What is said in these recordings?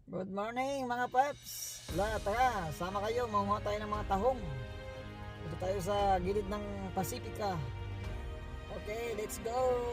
Good morning mga paps. Tara, sama kayo, manguha tayo ng mga tahong. Dito tayo sa gilid ng Pasifika. Okay, let's go.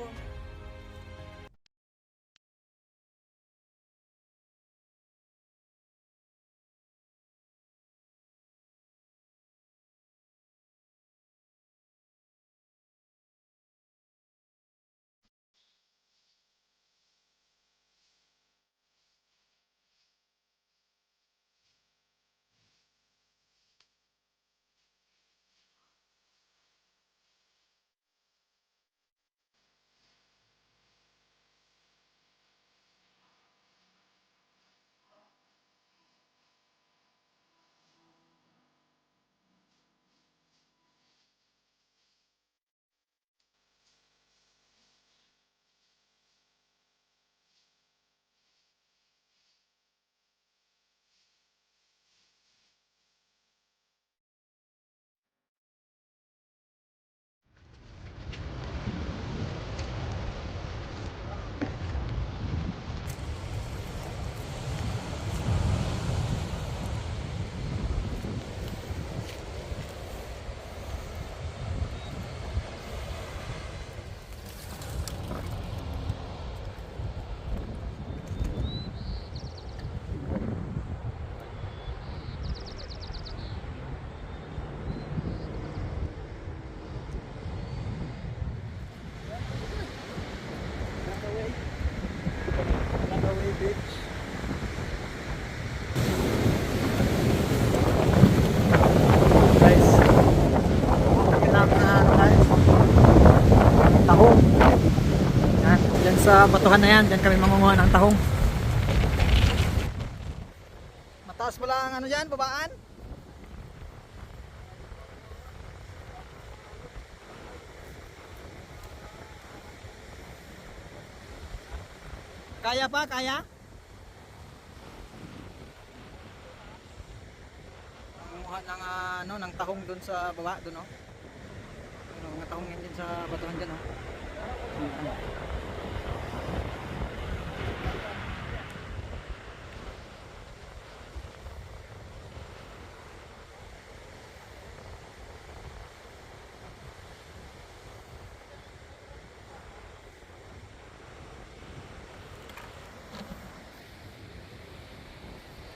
Langaway Beach. Guys, kinakain tayo tahong. Yan, dyan sa batuhan na yan, dyan kami mangunguha ng tahong. Mataas pala ang ano dyan, babaan. Kaya pa, kaya? Manguha ng ng tahong doon sa baba doon, oh. Ano, mga tahong yan din sa batuhan dyan, oh.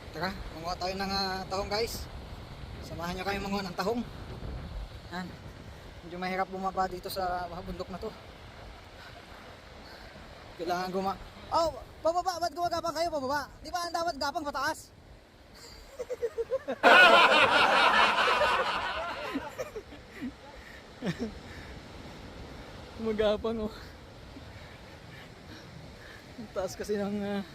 Tara, manguha tayo ng tahong, guys. Samahan nyo kami manguha ng tahong. Yan. Medyo mahirap bumaba dito sa bundok na to. Kailangan Oh, pababa, ba't gumagapang kayo pababa? Di ba ang dapat gapang pataas? Gumagapang, oh. Ang taas kasi ng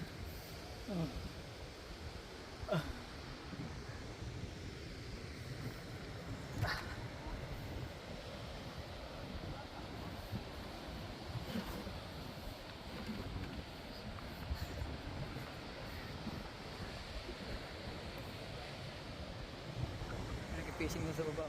nag-facing na sa baba.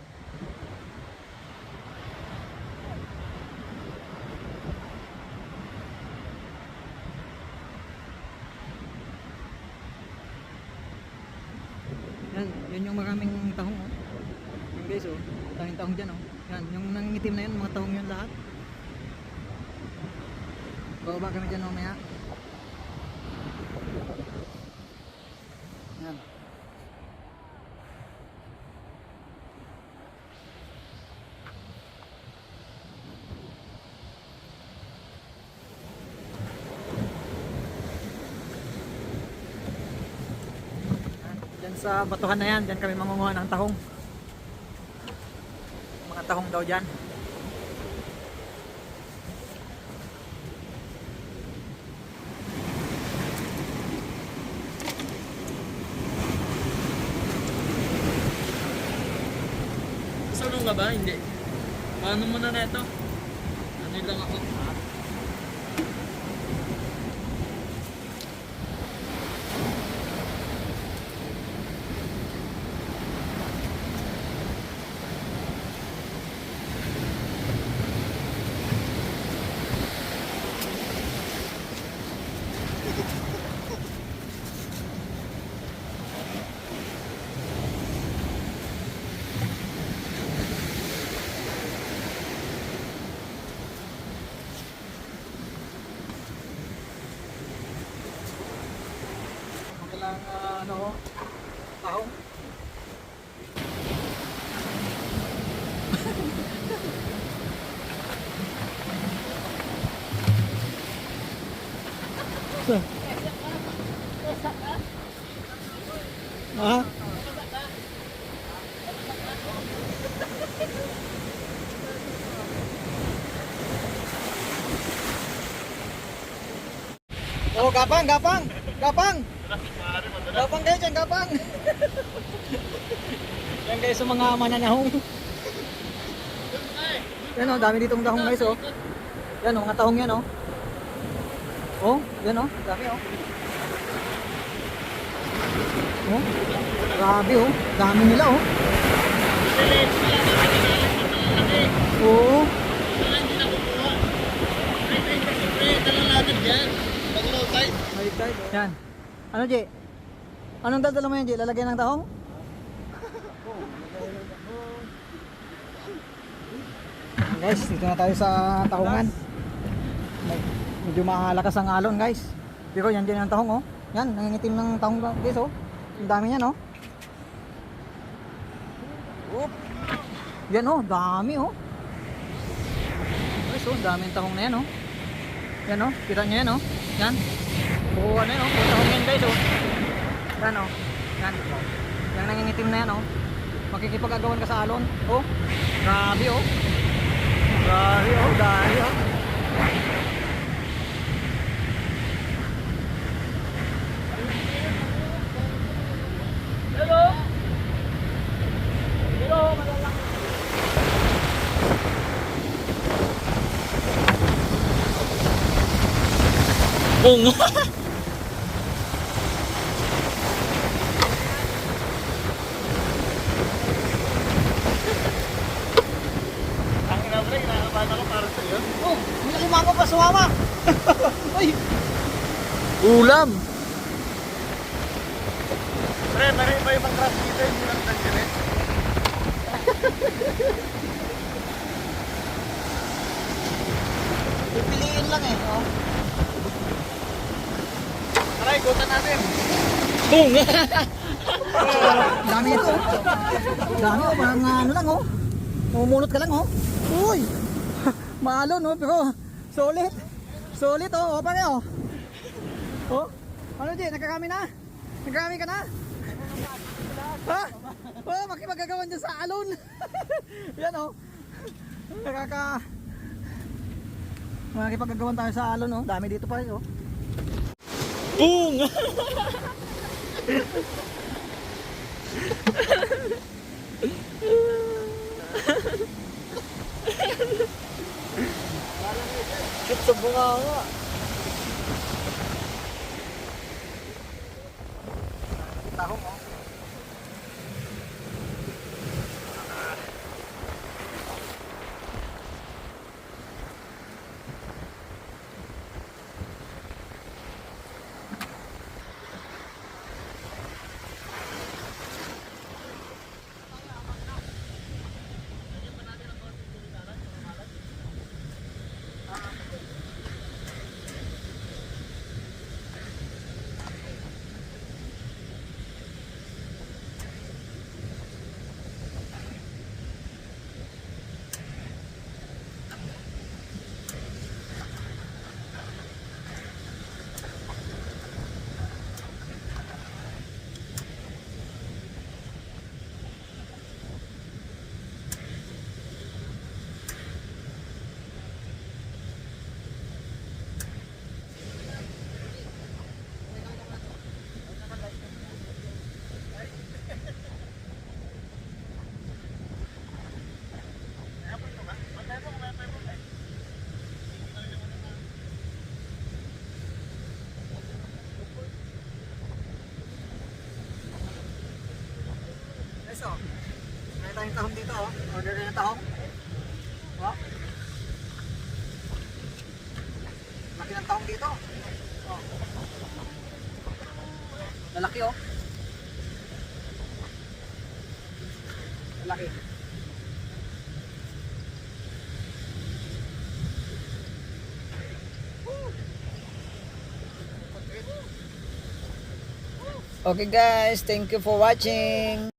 Yan, yun yung maraming tahong, oh. Yung guys, oh, daming tahong dyan, oh. Yan, yung nangingitim na yun, mga tahong yun lahat. Bababa kami dyan mamaya. Yan. Dyan sa batuhan na yan, dyan kami mangunguha ng tahong. Mga tahong daw dyan. Sulong ka ba? Hindi. Paano mo na neto? Ano lang ako? ng ano, tahong. Ah? Oh, gapang, gapang, gapang. Gapang kayo dyan, gapang. Yan guys, sa mga mananahong. Yan oh, dami ditong tahong guys oh. Yan oh, mga tahong yan oh. Oh, yan oh, dami oh. Oh, grabe oh, dami nila oh. Oo. May tide. Yan. Ano, Jay? Anong dadala mo yan, Jay? Lalagyan ng tahong? Guys, dito na tayo sa tahungan. Medyo malakas ang alon, guys. Pero yan din ang tahong, oh. Yan, nangingitim ng tahong, guys, oh. Ang dami yan, oh. Oop. Yan, oh. Dami, oh. Guys, oh. Dami ang tahong na yan, oh. Yan, oh. Kita nyo yan, oh. Yan. Oo, ano yan, oh. Ang tahong yan, guys, oh. Yan, oh. Yan. Yan nangingitim na yan, oh. Makikipag-agawan ka sa alon. Oh. Grabe, oh. Grabe, oh. Dami, oh. Hello. Hello, malalaki. Bung! Ang ina pre, kinakabahan ako para sa iyo. Oh, may limango pa sumama. Ay. Ulam! Pre, may ibang craft dito, hindi lang tangirin. Pipiliin lang eh, oh. Tara, ikutan natin. Bung! Dami ito. Dami oh, parang ano lang oh. Mumulot ka lang oh. Uy. Maalon oh, pero solid. Solid oh, pare oh. Oh. Ano Jay, nagkakami na? Nagkakami ka na? Ha? Oh, makipagagawan dyan sa alon. Yan oh. Makipagagawan tayo sa alon oh. Dami dito pa oh. Bung! Shoot sa bunga nga. Tahong oh. So, may tayong tahong dito oh. Order na ng tahong. Oh. Laki ng tahong dito. Oh. Lalaki oh. Lalaki. Okay guys, thank you for watching.